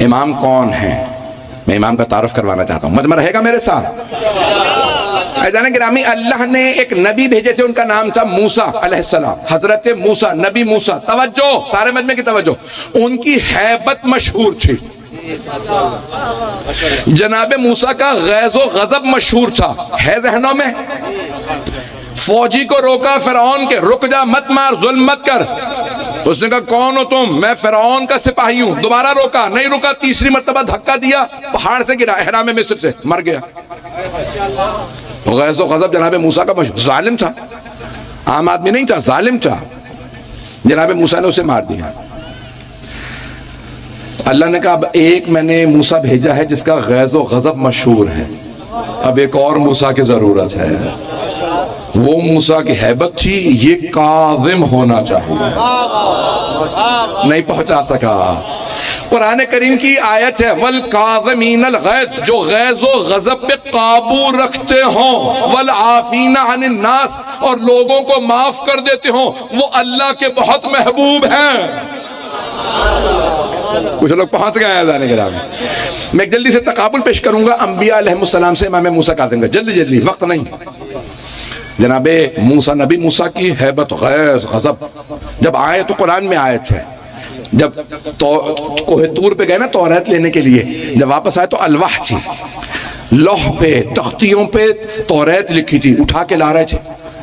امام کون ہیں؟ میں امام کا تعارف کروانا چاہتا ہوں، مجمع رہے گا میرے ساتھ؟ عزیزان گرامی، اللہ نے ایک نبی بھیجے تھے، ان کا نام تھا موسیٰ علیہ السلام، حضرت موسیٰ، نبی موسیٰ۔ توجہ، سارے مجمع کی توجہ، ان کی ہیبت مشہور تھی، جناب موسیٰ کا غیظ و غضب مشہور تھا، ہے ذہنوں میں؟ فوجی کو روکا فرعون کے، رک جا، مت مار، ظلم مت کر۔ اس نے کہا کون ہو تم؟ میں فرعون کا سپاہی ہوں۔ دوبارہ روکا، نہیں رکا، تیسری مرتبہ دھکا دیا، پہاڑ سے گرا، احرام مصر سے مر گیا۔ غیظ و غضب جناب موسیٰ کا مشہور، ظالم تھا، عام آدمی نہیں تھا، ظالم تھا۔ جناب موسیٰ نے اسے مار دیا۔ اللہ نے کہا اب ایک میں نے موسیٰ بھیجا ہے جس کا غیظ و غضب مشہور ہے، اب ایک اور موسیٰ کی ضرورت ہے۔ وہ موسیٰ کی ہیبت تھی، یہ کاظم ہونا چاہیے، نہیں پہنچا سکا۔ قرآن کریم کی آیت ہے وَالْقَاظِمِينَ الْغَيْظَ، جو غیظ و غضب پہ قابو رکھتے ہوں، وَالْعَافِينَ عَنِ النَّاسِ، اور لوگوں کو معاف کر دیتے ہوں، وہ اللہ کے بہت محبوب ہیں۔ کچھ لوگ پہنچ گئے ہیں ذہن گرامی۔ میں جلدی سے تقابل پیش کروں گا انبیاء علیہ السلام سے امام موسیٰ کاظم کا، جلدی جلدی، وقت نہیں۔ جناب موسیٰ، نبی موسیٰ کی ہیبت، غیظ، غضب، جب آئے تو قرآن میں آیت ہے، جب کوہ طور پہ گئے نا توریت لینے کے لیے، جب واپس آئے تو الواح تھی، لوح پہ، تختیوں پہ توریت لکھی تھی، اٹھا کے لا رہے تھے،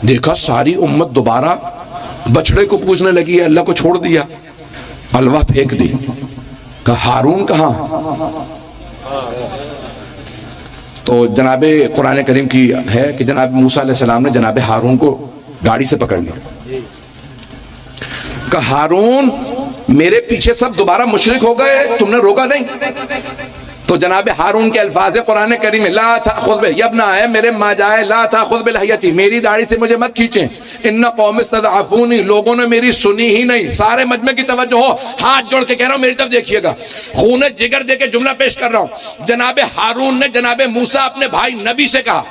دیکھا ساری امت دوبارہ بچڑے کو پوجنے لگی ہے، اللہ کو چھوڑ دیا، الواح پھینک دی، کہا ہارون کہاں؟ تو جناب قرآن کریم کی ہے کہ جناب موسیٰ علیہ السلام نے جناب ہارون کو گاڑی سے پکڑ لیا، کہا ہارون میرے پیچھے سب دوبارہ مشرک ہو گئے، تم نے روکا نہیں؟ تو جناب ہارون کے الفاظ قرآن کریم لا تأخذ بہ یبنا ہے میرے ماں جائے، لا تأخذ بلحیتی، میری داڑھی سے مجھے مت کھینچیں، ان قوم استضعفونی، لوگوں نے میری سنی ہی نہیں۔ سارے مجمع کی توجہ ہو، ہاتھ جوڑ کے کہہ رہا ہوں میری طرف دیکھیے گا، خون جگر دے کے جملہ پیش کر رہا ہوں۔ جناب ہارون نے جناب موسیٰ اپنے بھائی نبی سے کہا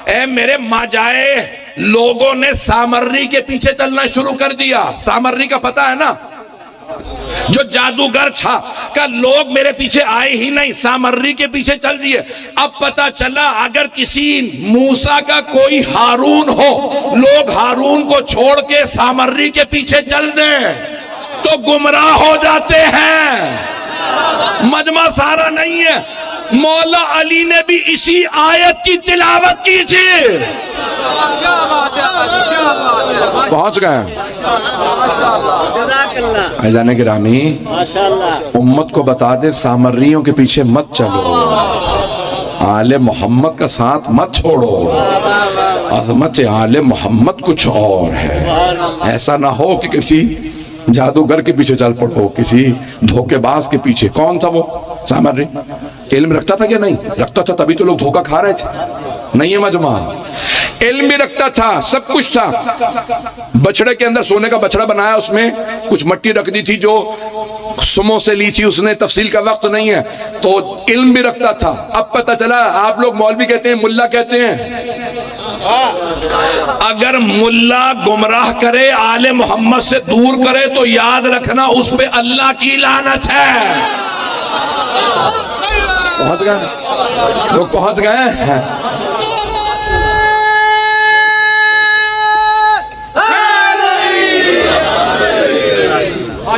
اے میرے ماں جائے، لوگوں نے سامری کے پیچھے چلنا شروع کر دیا۔ سامری کا پتہ ہے نا، جو جادوگر تھا، کہ لوگ میرے پیچھے آئے ہی نہیں، سامری کے پیچھے چل دیے۔ اب پتا چلا اگر کسی موسیٰ کا کوئی ہارون ہو، لوگ ہارون کو چھوڑ کے سامری کے پیچھے چل دیں تو گمراہ ہو جاتے ہیں۔ مجمع سارا نہیں ہے، مولا علی نے بھی اسی آیت کی تلاوت کی تھی۔ پہنچ گئے عزیزان گرامی، امت کو بتا دے سامریوں کے پیچھے مت چلو، آل محمد کا ساتھ مت چھوڑو، عظمت آل محمد کچھ اور ہے۔ ایسا نہ ہو کہ کسی جادوگر کے پیچھے چل پڑو، کسی دھوکے باز کے پیچھے۔ کون تھا وہ سامری؟ علم رکھتا تھا یا نہیں رکھتا تھا؟ تبھی تو لوگ دھوکہ کھا رہے تھے۔ نہیں ہے مجمع، علم بھی رکھتا تھا، سب کچھ تھا۔ بچڑے کے اندر سونے کا بچڑا بنایا، اس میں کچھ مٹی رکھ دی تھی جو سموں سے لی تھی، اس نے تفصیل کا وقت نہیں ہے، تو علم بھی رکھتا تھا۔ اب پتہ چلا آپ لوگ مولوی کہتے ہیں، ملا کہتے ہیں، اگر ملا گمراہ کرے، آل محمد سے دور کرے تو یاد رکھنا اس پہ اللہ کی لعنت ہے۔ پہنچ گئے لوگ، پہنچ گئے۔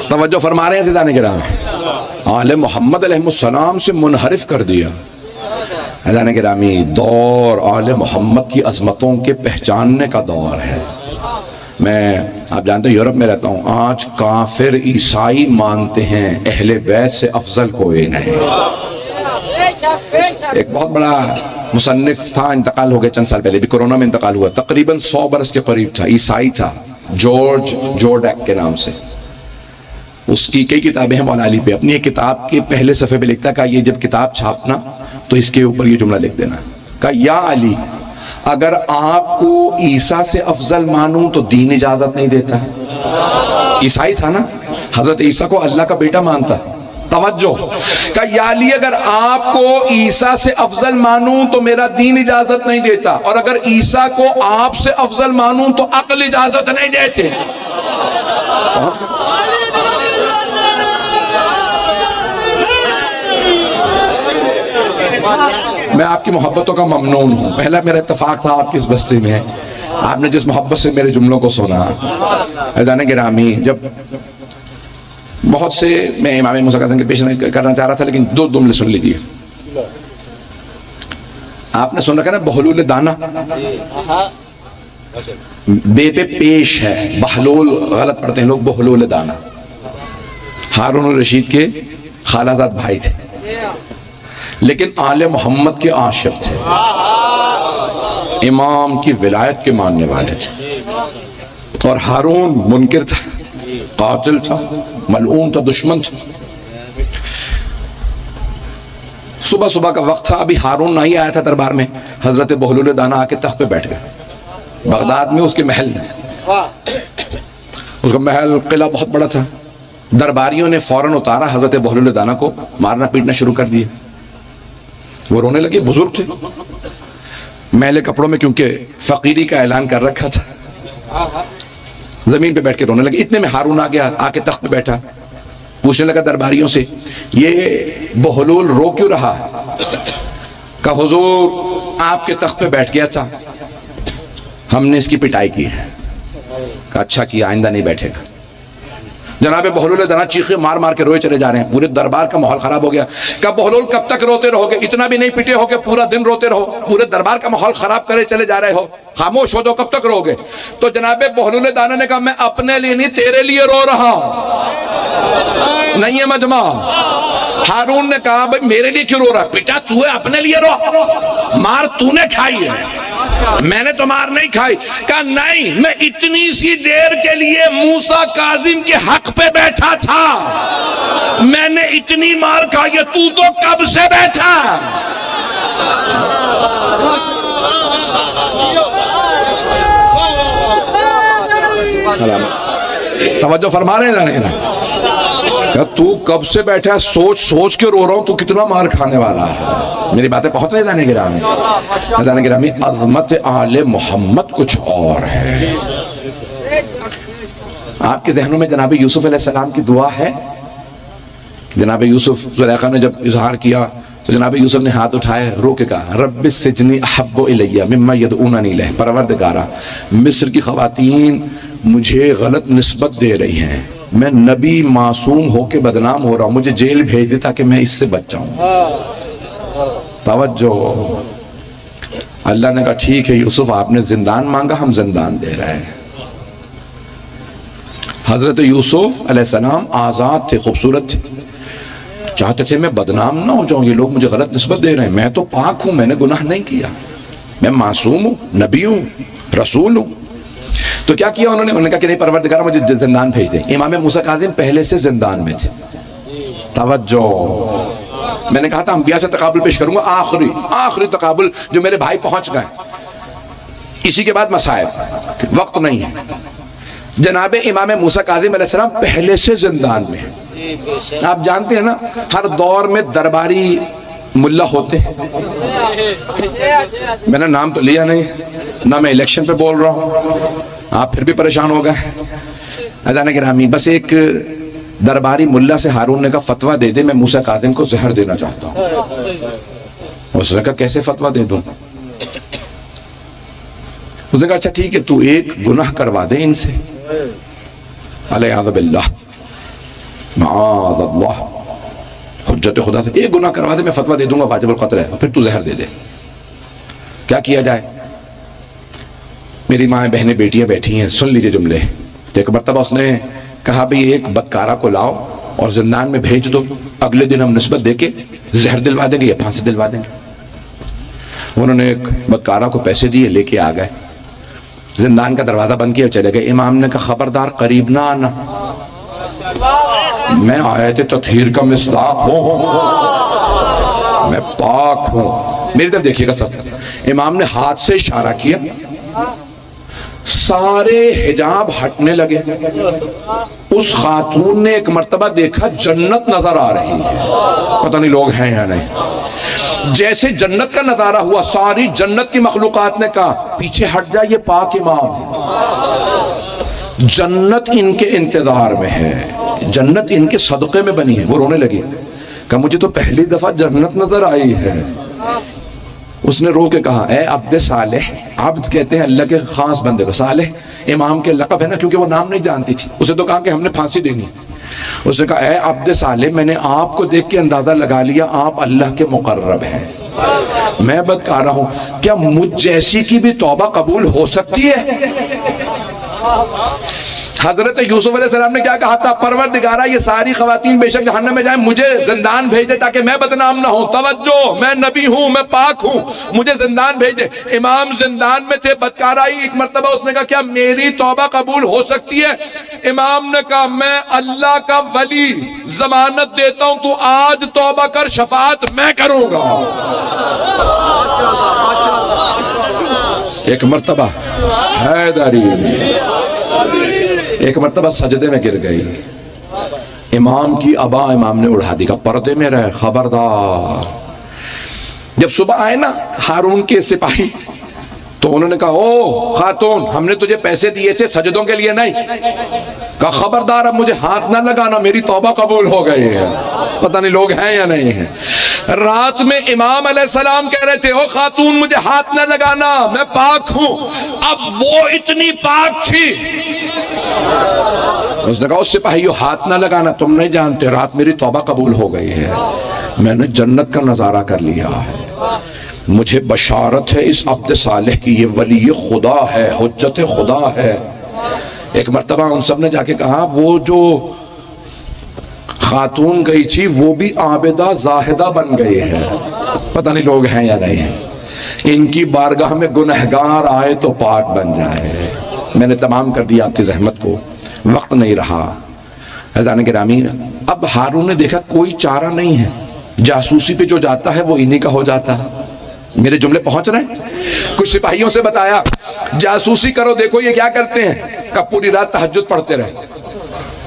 توجہ فرما رہے ہیں عزیزان کرام، آل محمد علیہ السلام سے منحرف کر دیا۔ عزیزان گرامی، دور آل محمد کی عظمتوں کے پہچاننے کا دور ہے۔ میں آپ جانتے ہیں یورپ میں رہتا ہوں، آج کافر عیسائی مانتے ہیں اہل بیت سے افضل کوئی نہیں۔ ایک بہت بڑا مصنف تھا، انتقال ہو گیا چند سال پہلے، بھی کورونا میں انتقال ہوا، تقریباً 100 برس کے قریب تھا، عیسائی تھا، جارج جورڈیک کے نام سے۔ اس کی کئی کتابیں ہیں مولا علی پہ، اپنی ایک کتاب کے پہلے صفحے پہ لکھتا ہے کہ یہ جب کتاب چھاپنا تو اس کے اوپر یہ جملہ لکھ دینا کہ یا علی، اگر آپ کو عیسیٰ سے افضل مانوں تو دین اجازت نہیں دیتا ہے۔ عیسائی تھا نا، حضرت عیسیٰ کو اللہ کا بیٹا مانتا۔ توجہ کہ یا علی، اگر آپ کو عیسیٰ سے افضل مانوں تو میرا دین اجازت نہیں دیتا، اور اگر عیسیٰ کو آپ سے افضل مانوں تو عقل اجازت نہیں دیتے۔ میں آپ کی محبتوں کا ممنون ہوں. پہلا میرا اتفاق تھا آپ کی اس بستی میں, آپ نے جس محبت سے میرے جملوں کو سنا. عزیزان گرامی, جب بہت سے میں امام موسیٰ کاظم کے پیش کرنا چاہ رہا تھا, لیکن دو جملے سن لیجیے. آپ نے سن رکھا نا بہلول دانہ, بے پہ پیش ہے, بہلول غلط پڑھتے ہیں لوگ, بہلول دانہ. ہارون الرشید کے خالہ زاد بھائی تھے, لیکن آل محمد کے عاشق تھے, امام کی ولایت کے ماننے والے تھے. اور ہارون منکر تھا, قاتل تھا, ملعون تھا, دشمن تھا. صبح صبح کا وقت تھا, ابھی ہارون نہیں آیا تھا دربار میں, حضرت بہلول دانہ آ کے تخت پہ بیٹھ گئے بغداد میں, اس کے محل میں. اس کا محل قلعہ بہت بڑا تھا. درباریوں نے فوراً اتارا, حضرت بہلول دانہ کو مارنا پیٹنا شروع کر دیا. وہ رونے لگے, بزرگ تھے, میلے کپڑوں میں, کیونکہ فقیری کا اعلان کر رکھا تھا. زمین پہ بیٹھ کے رونے لگے. اتنے میں ہارون آ گیا, آ کے تخت پہ بیٹھا, پوچھنے لگا درباریوں سے, یہ بہلول رو کیوں رہا؟ کہ حضور آپ کے تخت پہ بیٹھ گیا تھا, ہم نے اس کی پٹائی کی ہے. کہ اچھا کیا, آئندہ نہیں بیٹھے گا. جناب بہلول دانہ چیخے مار مار کے روئے چلے جا رہے ہیں. پورے دربار کا ماحول خراب ہو گیا. کہ بہلول کب تک روتے رہو گے؟ اتنا بھی نہیں پٹے ہو کہ پورا دن روتے رہو, پورے دربار کا ماحول خراب کرے چلے جا رہے ہو, خاموش ہو دو, کب تک رو گے؟ تو جناب بہلول دانہ نے کہا, میں اپنے لیے نہیں تیرے لیے رو رہا ہوں. نہیں ہے مجمع. ہارون نے کہا, بھئی میرے لیے کیوں رو رہا؟ بیٹا تو ہے, اپنے لیے رو. مار تو نے کھائی ہے, میں نے تو مار نہیں کھائی. کہا نہیں, میں اتنی سی دیر کے لیے موسیٰ کاظم کے حق پہ بیٹھا تھا, میں نے اتنی مار کھائی ہے, تو کب سے بیٹھا. توجہ فرما رہے ہیں نا, کہ تو کب سے بیٹھا ہے, سوچ سوچ کے رو رہا ہوں, تو کتنا مار کھانے والا ہے. میری باتیں پہنچ رہے جانے گرامی. جانے گرامی, عظمت آل محمد کچھ اور ہے. آپ کے ذہنوں میں جناب یوسف علیہ السلام کی دعا ہے؟ جناب یوسف, زلیخا نے جب اظہار کیا تو جناب یوسف نے ہاتھ اٹھائے, رو کے کہا, رب السجن احب الی مما یدعوننی الیہ, پروردگارا مصر کی خواتین مجھے غلط نسبت دے رہی ہیں, میں نبی معصوم ہو کے بدنام ہو رہا ہوں, مجھے جیل بھیج دے تاکہ میں اس سے بچ جاؤں. توجہ. اللہ نے کہا ٹھیک ہے یوسف, آپ نے زندان مانگا, ہم زندان دے رہے ہیں. حضرت یوسف علیہ السلام آزاد تھے, خوبصورت تھے, چاہتے تھے میں بدنام نہ ہو جاؤں, یہ لوگ مجھے غلط نسبت دے رہے ہیں, میں تو پاک ہوں, میں نے گناہ نہیں کیا, میں معصوم ہوں, نبی ہوں, رسول ہوں. تو کیا کیا انہوں نے کہا کہ نہیں پروردگار مجھے زندان بھیج دے. امام موسیٰ کاظم پہلے سے زندان میں تھے. توجہ. میں نے کہا تھا انبیاء سے تقابل پیش کروں گا, آخری تقابل جو میرے بھائی پہنچ گئے, اسی کے بعد مصائب, وقت نہیں ہے. جناب امام موسیٰ کاظم علیہ السلام پہلے سے زندان میں. آپ جانتے ہیں نا, ہر دور میں درباری ملا ہوتے ہیں. میں نے نام تو لیا نہیں, نہ میں الیکشن پہ بول رہا ہوں, آپ پھر بھی پریشان ہو گئے. عزیزان گرامی, بس ایک درباری ملا سے ہارون نے کہا فتویٰ دے دے, میں موسیٰ کاظم کو زہر دینا چاہتا ہوں. اس نے کہا کیسے فتویٰ دے دوں؟ اس نے کہا اچھا ٹھیک ہے, تو ایک گناہ کروا دے ان سے, علیہ باللہ, معاذ اللہ, حجت خدا سے ایک گناہ کروا دے, میں فتویٰ دے دوں گا واجب القتل ہے, پھر تو زہر دے دے. کیا کیا جائے؟ میری ماں بہنیں بیٹیاں بیٹھی ہیں, سن لیجئے جملے. تو ایک مرتبہ اس نے کہا بھئی ایک بدکارہ کو لاؤ اور زندان میں بھیج دو, اگلے دن ہم نسبت دے کے زہر دلوا دیں گے یا پھانسی دلوا دیں گے. انہوں نے ایک بدکارہ کو پیسے دیے, لے کے آ گئے, زندان کا دروازہ بند کیا, چلے گئے. امام نے کہا خبردار قریب نہ آنا, میں آیت تطہیر کا مصداق ہوں, میں پاک ہوں. میری طرف دیکھیے گا سب. امام نے ہاتھ سے اشارہ کیا, سارے حجاب ہٹنے لگے. اس خاتون نے ایک مرتبہ دیکھا جنت نظر آ رہی ہے, پتہ نہیں لوگ ہیں یا نہیں. جیسے جنت کا نظارہ ہوا, ساری جنت کی مخلوقات نے کہا پیچھے ہٹ جا, یہ پاک امام ہے, جنت ان کے انتظار میں ہے, جنت ان کے صدقے میں بنی ہے. وہ رونے لگی, کہ مجھے تو پہلی دفعہ جنت نظر آئی ہے, اس نے رو کے کہا اے عبد صالح، عبد کہتے ہیں اللہ کے خاص بندے کو، صالح امام کے لقب ہے نا، کیونکہ وہ نام نہیں جانتی تھی، اسے تو کہا کہ ہم نے پھانسی دینی۔ اس نے کہا اے عبد صالح، میں نے آپ کو دیکھ کے اندازہ لگا لیا آپ اللہ کے مقرب ہیں، میں بدکارہ ہوں، کیا مجھ جیسی کی بھی توبہ قبول ہو سکتی ہے؟ حضرت یوسف علیہ السلام نے کیا کہا تھا؟ پروردگارہ یہ ساری خواتین بے شک جہنم میں جائیں، مجھے زندان بھیج دے تاکہ میں بدنام نہ ہوں، توجہ میں نبی ہوں، میں پاک ہوں، مجھے زندان بھیج دے۔ امام زندان میں تھے، بدکارائی، ایک مرتبہ اس نے کہا کیا میری توبہ قبول ہو سکتی ہے؟ امام نے کہا میں اللہ کا ولی ضمانت دیتا ہوں تو آج توبہ کر، شفاعت میں کروں گا۔ ایک مرتبہ حیدری ایک مرتبہ سجدے میں گر گئی، امام کی ابا امام نے اڑا دی، پردے میں رہے، خبردار۔ جب صبح آئے نا ہارون کے سپاہی تو انہوں نے کہا او خاتون، ہم نے تجھے پیسے دیے تھے سجدوں کے لیے نہیں، کہا خبردار اب مجھے ہاتھ نہ لگانا، میری توبہ قبول ہو گئی ہے۔ پتہ نہیں لوگ ہیں یا نہیں ہیں۔ رات میں امام علیہ السلام کہہ رہے تھے او خاتون مجھے ہاتھ نہ لگانا، میں پاک ہوں، اب وہ اتنی پاک تھی، اس نے کہا اس سپاہیو ہاتھ نہ لگانا، تم نہیں جانتے رات میری توبہ قبول ہو گئی ہے، میں نے جنت کا نظارہ کر لیا ہے، مجھے بشارت ہے اس عبد صالح کی، یہ ولی خدا ہے، حجت خدا ہے۔ ایک مرتبہ ان سب نے جا کے کہا وہ جو خاتون گئی تھی وہ بھی عابدہ زاہدہ بن گئی ہے، پتہ نہیں لوگ ہیں یا نہیں ہیں، ان کی بارگاہ میں گنہگار آئے تو پاک بن جائے۔ میں نے تمام کر دیا آپ کی زحمت کو، وقت نہیں رہا۔ حضران گرامی، اب ہارون نے دیکھا کوئی چارہ نہیں ہے، جاسوسی پہ جو جاتا ہے وہ انہی کا ہو جاتا ہے۔ میرے جملے پہنچ رہے ہیں؟ کچھ سپاہیوں سے بتایا جاسوسی کرو، دیکھو یہ کیا کرتے ہیں، کہ پوری رات تہجد پڑھتے رہے۔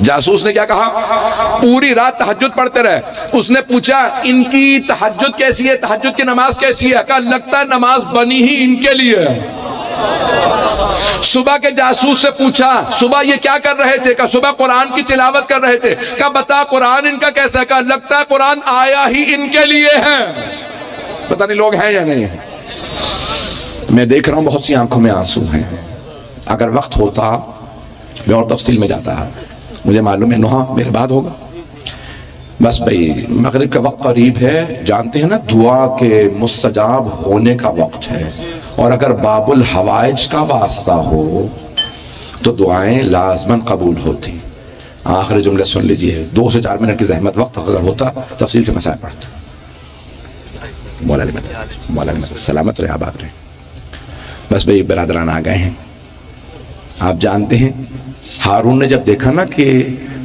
جاسوس نے کیا کہا؟ پوری رات تہجد پڑھتے رہے۔ اس نے پوچھا ان کی تہجد کیسی ہے، تہجد کی نماز کیسی ہے؟ کہا لگتا ہے نماز بنی ہی ان کے لیے ہے۔ صبح کے جاسوس سے پوچھا صبح یہ کیا کر رہے تھے؟ کہا صبح قرآن کی تلاوت کر رہے تھے۔ کہا بتا قرآن ان کا کیسا ہے؟ کہا لگتا ہے قرآن آیا ہی ان کے لیے ہے۔ پتہ نہیں لوگ ہیں یا نہیں ہیں۔ میں دیکھ رہا ہوں بہت سی آنکھوں میں آنسو ہیں، اگر وقت ہوتا میں اور تفصیل میں جاتا، مجھے معلوم ہے نوحہ میرے بعد ہوگا، بس بھئی مغرب کا وقت قریب ہے، جانتے ہیں نا دعا کے مستجاب ہونے کا وقت ہے، اور اگر باب الحوائج کا واسطہ ہو تو دعائیں لازماً قبول ہوتی۔ آخری جملے سن لیجئے، 2 سے 4 منٹ کی زحمت، وقت اگر ہوتا تفصیل سے مسائل پڑھتا۔ مولا سلامت رہے، آباد رہے۔ بس بھئی برادران آ گئے ہیں، آپ جانتے ہیں ہارون نے جب دیکھا نا کہ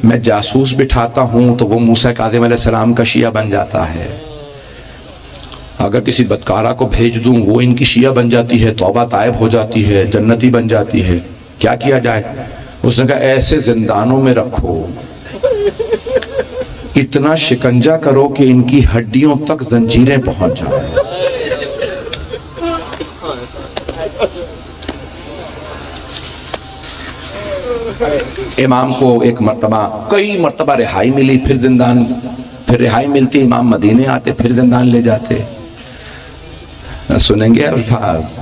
میں جاسوس بٹھاتا ہوں تو وہ موسیٰ کاظم علیہ السلام کا شیعہ بن جاتا ہے، اگر کسی بدکارہ کو بھیج دوں وہ ان کی شیعہ بن جاتی ہے، توبہ طائب ہو جاتی ہے، جنتی بن جاتی ہے، کیا کیا جائے؟ اس نے کہا ایسے زندانوں میں رکھو، اتنا شکنجہ کرو کہ ان کی ہڈیوں تک زنجیریں پہنچ جائیں۔ امام کو ایک مرتبہ، کئی مرتبہ رہائی ملی، پھر زندان، پھر رہائی ملتی، امام مدینے آتے، پھر زندان لے جاتے۔ سنیں گے الفاظ،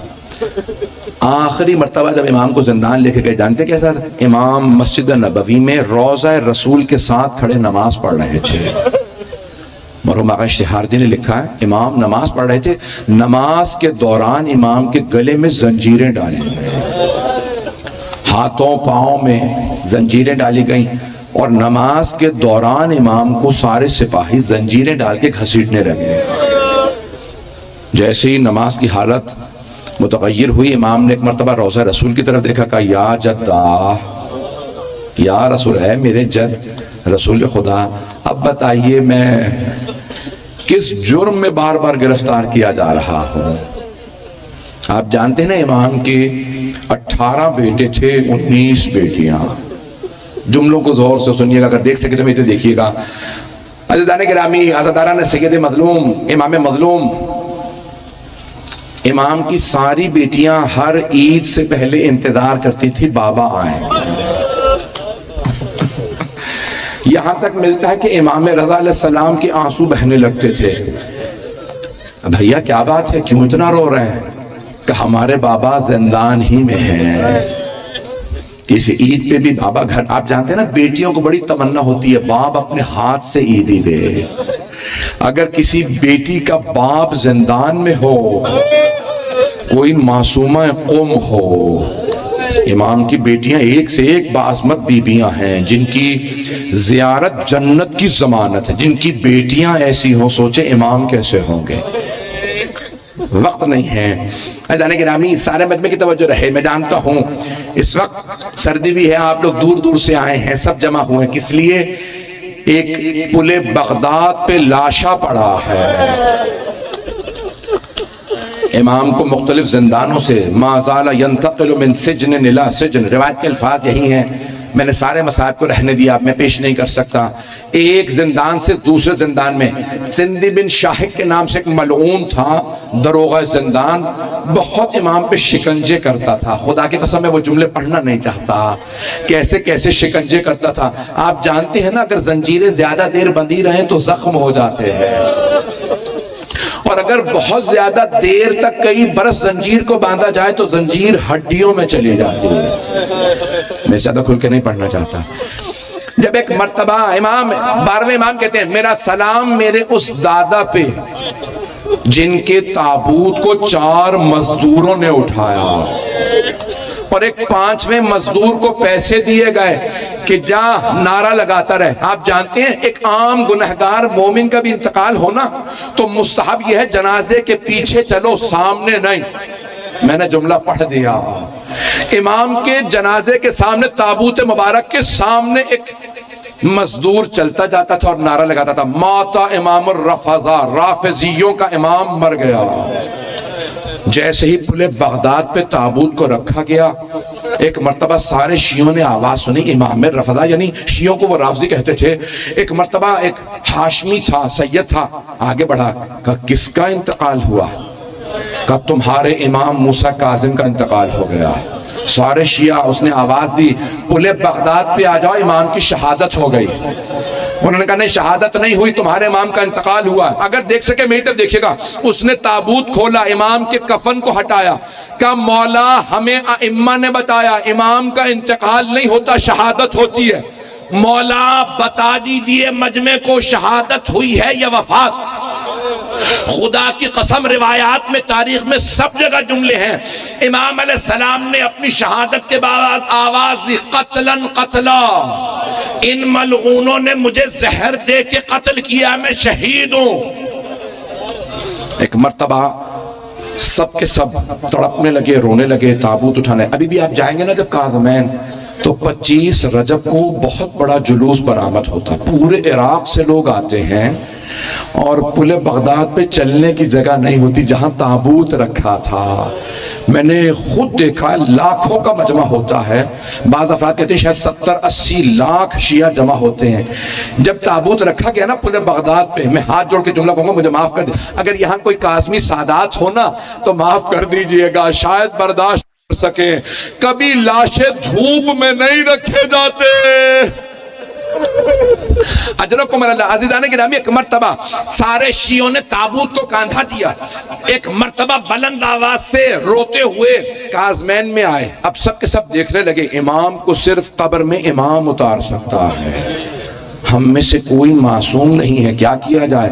آخری مرتبہ جب امام کو زندان لے کے گئے جانتے کیسا تھا؟ امام مسجد نبوی میں روضہ رسول کے ساتھ کھڑے نماز پڑھ رہے تھے۔ مرحوم آقا اشتہاردی نے لکھا ہے امام نماز پڑھ رہے تھے، نماز کے دوران امام کے گلے میں زنجیریں ڈالی گئیں، ہاتھوں پاؤں میں زنجیریں ڈالی گئیں، اور نماز کے دوران امام کو سارے سپاہی زنجیریں ڈال کے گھسیٹنے لگے۔ جیسے ہی نماز کی حالت متغیر ہوئی، امام نے ایک مرتبہ روضہ رسول کی طرف دیکھا، کہا یا جدہ، یا رسول ہے میرے جد رسول خدا، اب بتائیے میں کس جرم میں بار بار گرفتار کیا جا رہا ہوں؟ آپ جانتے ہیں نا امام کے 18 بیٹے تھے، 19 بیٹیاں۔ جملوں کو زور سے سنیے گا، اگر دیکھ سکے تو میں دیکھیے گا۔ عزیزان گرامی، عزاداران سید مظلوم، امام مظلوم، امام کی ساری بیٹیاں ہر عید سے پہلے انتظار کرتی تھی بابا آئیں۔ یہاں تک ملتا ہے کہ امام رضا علیہ السلام کے آنسو بہنے لگتے تھے۔ بھیا کیا بات ہے، کیوں اتنا رو رہے ہیں؟ کہ ہمارے بابا زندان ہی میں ہیں۔ اس عید پہ بھی بابا گھر، آپ جانتے ہیں نا بیٹیوں کو بڑی تمنا ہوتی ہے باپ اپنے ہاتھ سے عیدی دے۔ اگر کسی بیٹی کا باپ زندان میں ہو، کوئی معصومہ قوم ہو، امام کی بیٹیاں ایک سے ایک باعظمت بیویاں ہیں جن کی زیارت جنت کی ضمانت ہے، جن کی بیٹیاں ایسی ہوں، سوچے امام کیسے ہوں گے۔ وقت نہیں ہے، جانے گرامی سارے مجمع کی توجہ رہے، میں جانتا ہوں اس وقت سردی بھی ہے، آپ لوگ دور دور سے آئے ہیں، سب جمع ہوئے ہیں، کس لیے؟ ایک پل بغداد پہ لاشا پڑا ہے۔ امام کو مختلف زندانوں سے ما زال ينتقل من سجن الى سجن، روایت کے الفاظ یہی ہیں، میں نے سارے مصائب کو رہنے دیا، اب میں پیش نہیں کر سکتا۔ ایک زندان سے دوسرے زندان میں، سندی بن شاہق کے نام سے ایک ملعون تھا دروغہ زندان، بہت امام پہ شکنجے کرتا تھا، خدا کی قسم میں وہ جملے پڑھنا نہیں چاہتا، کیسے کیسے شکنجے کرتا تھا۔ آپ جانتے ہیں نا اگر زنجیریں زیادہ دیر بندھی رہیں تو زخم ہو جاتے ہیں، اور اگر بہت زیادہ دیر تک کئی برس زنجیر کو باندھا جائے تو زنجیر ہڈیوں میں چلی جاتی ہے۔ میں زیادہ کھل کے نہیں پڑھنا چاہتا۔ جب ایک مرتبہ امام 12ویں امام کہتے ہیں میرا سلام میرے اس دادا پہ جن کے تابوت کو 4 مزدوروں نے اٹھایا، اور ایک 5ویں مزدور کو پیسے دیے گئے کہ جا نعرہ لگاتا رہے۔ آپ جانتے ہیں ایک عام گنہگار مومن کا بھی انتقال ہونا تو مستحب یہ ہے جنازے کے پیچھے چلو، سامنے نہیں۔ میں نے جملہ پڑھ دیا، امام کے جنازے کے سامنے، تابوت مبارک کے سامنے ایک مزدور چلتا جاتا تھا اور نعرہ لگاتا تھا ماتا امام الرفضہ، رافضیوں کا امام مر گیا۔ جیسے ہی پل بغداد پہ تابوت کو رکھا گیا، ایک مرتبہ سارے شیعوں نے آواز سنی، امام رفضہ، یعنی شیعوں کو وہ رافضی کہتے تھے۔ ایک مرتبہ ایک ہاشمی تھا، سید تھا، آگے بڑھا، کہا کس کا انتقال ہوا؟ کہا تمہارے امام موسیٰ کاظم کا انتقال ہو گیا۔ سارے شیعہ، اس نے آواز دی پل بغداد پہ آ جاؤ، امام کی شہادت ہو گئی۔ انہوں نے کہا نہیں شہادت نہیں ہوئی، تمہارے امام کا انتقال ہوا۔ اگر دیکھ سکے میری طرف دیکھیے گا، اس نے تابوت کھولا، امام کے کفن کو ہٹایا، کہا مولا ہمیں ائمہ نے بتایا امام کا انتقال نہیں ہوتا، شہادت ہوتی ہے، مولا بتا دیجئے مجمع کو شہادت ہوئی ہے یا وفات؟ خدا کی قسم روایات میں، تاریخ میں سب جگہ جملے ہیں، امام علیہ السلام نے اپنی شہادت کے بعد آواز دی قتلاً قتلا، ان ملعونوں نے مجھے زہر دے کے قتل کیا، میں شہید ہوں۔ ایک مرتبہ سب کے سب تڑپنے لگے، رونے لگے، تابوت اٹھانے۔ ابھی بھی آپ جائیں گے نا جب کاظمین تو 25 رجب کو بہت بڑا جلوس برآمد ہوتا، پورے عراق سے لوگ آتے ہیں، اور پل بغداد پہ چلنے کی جگہ نہیں ہوتی جہاں تابوت رکھا تھا۔ میں نے خود دیکھا لاکھوں کا مجمع ہوتا ہے، بعض افراد کہتے ہیں شاید 70-80 لاکھ شیعہ جمع ہوتے ہیں۔ جب تابوت رکھا گیا نا پل بغداد پہ، میں ہاتھ جوڑ کے جملہ کہوں گا مجھے معاف کر دیجیے، اگر یہاں کوئی کاظمی سادات ہونا تو معاف کر دیجئے گا، شاید برداشت کر سکیں، کبھی لاشیں دھوپ میں نہیں رکھے جاتے۔ اجرکم اللہ عزیزان گرامی، ایک مرتبہ سارے شیعوں نے تابوت کو کاندھا دیا، ایک مرتبہ بلند آواز سے روتے ہوئے کاظمین میں آئے، اب سب کے سب دیکھنے لگے امام کو صرف قبر میں امام اتار سکتا ہے، ہم میں سے کوئی معصوم نہیں ہے، کیا کیا جائے؟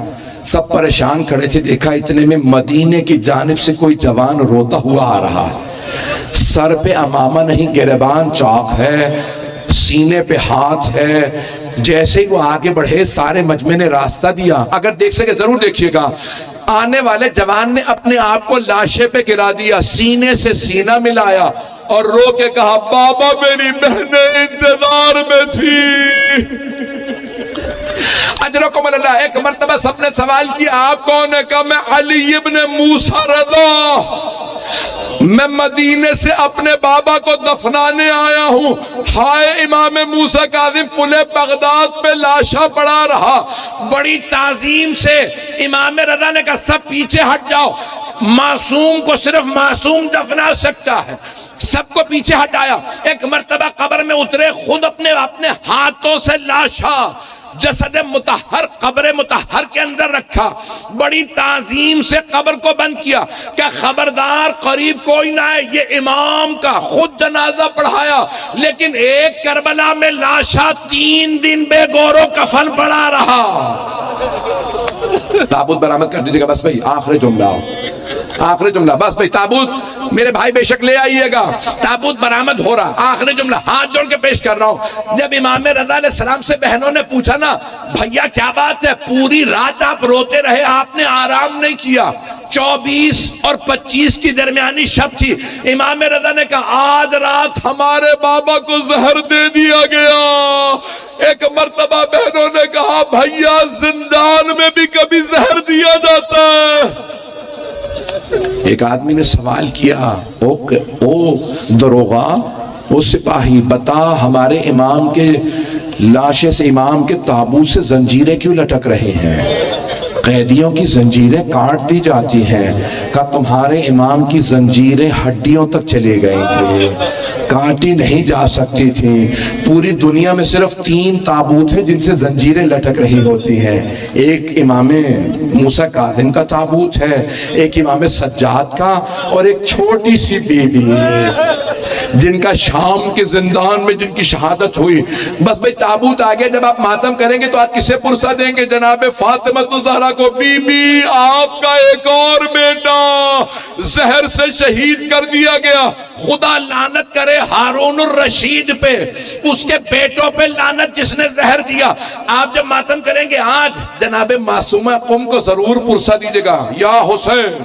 سب پریشان کھڑے تھے، دیکھا اتنے میں مدینے کی جانب سے کوئی جوان روتا ہوا آ رہا، سر پہ امامہ نہیں گریبان چاک ہے، سینے پہ ہاتھ ہے۔ جیسے ہی وہ آگے بڑھے سارے مجمع نے راستہ دیا، اگر دیکھ سکے ضرور دیکھیے گا، آنے والے جوان نے اپنے آپ کو لاشے پہ گرا دیا، سینے سے سینہ ملایا اور رو کے کہا بابا میری بہنیں انتظار میں تھی۔ اجرکم اللہ۔ ایک مرتبہ سب نے سوال کیا آپ کون ہے؟ کہا میں علی ابن موسیٰ رضا، میں مدینے سے اپنے بابا کو دفنانے آیا ہوں۔ ہائے امام موسیٰ کاظم، پل بغداد پہ لاشا پڑا رہا۔ بڑی تعظیم سے امام رضا نے کہا سب پیچھے ہٹ جاؤ، معصوم کو صرف معصوم دفنا سکتا ہے۔ سب کو پیچھے ہٹایا، ایک مرتبہ قبر میں اترے، خود اپنے ہاتھوں سے لاشا جسد مطہر قبر مطہر کے اندر رکھا، بڑی تعظیم سے قبر کو بند کیا کہ خبردار قریب کوئی نہ ہے. یہ امام کا خود جنازہ پڑھایا، لیکن ایک کربلا میں لاشا 3 دن بے گور و کفن پڑا رہا. تابوت برآمد کر دیجیے گا. بس بھائی آخری جملہ، آخری جملہ، بس بھائی تابوت میرے بھائی بے شک لے آئیے گا. تابوت برآمد ہو رہا. آخری جملہ ہاتھ جوڑ کے پیش کر رہا ہوں. جب امام رضا علیہ السلام سے بہنوں نے پوچھا نا، بھیا کیا بات ہے، پوری رات آپ روتے رہے، آپ نے آرام نہیں کیا. 24 اور 25 کی درمیانی شب تھی. امام رضا نے کہا آج رات ہمارے بابا کو زہر دے دیا گیا. ایک مرتبہ بہنوں نے کہا بھیا زندان میں بھی کبھی زہر دیا جاتا ہے. ایک آدمی نے سوال کیا، او دروغا، او سپاہی، بتا ہمارے امام کے لاشے سے، امام کے تابوت سے زنجیریں کیوں لٹک رہے ہیں؟ قیدیوں کی زنجیریں کاٹ دی جاتی ہیں. کہا تمہارے امام کی زنجیریں ہڈیوں تک چلے گئے تھے، کاٹی نہیں جا سکتی تھی. پوری دنیا میں صرف 3 تابوت ہیں جن سے زنجیریں لٹک رہی ہوتی ہیں. ایک امام موسیٰ کاظم کا تابوت ہے، ایک امام سجاد کا، اور ایک چھوٹی سی بی بی جن کا شام کے زندان میں جن کی شہادت ہوئی. بس بھئی تابوت آگے جب آپ ماتم کریں گے تو آج کسے پرسہ دیں گے؟ جناب فاطمہ الزہرا کو. بی بی آپ کا ایک اور بیٹا زہر سے شہید کر دیا گیا. خدا لعنت کرے ہارون الرشید پہ، اس کے بیٹوں پہ لعنت جس نے زہر دیا. آپ جب ماتم کریں گے آج جناب معصومہ قم کو ضرور پرسہ دیجئے گا، یا حسین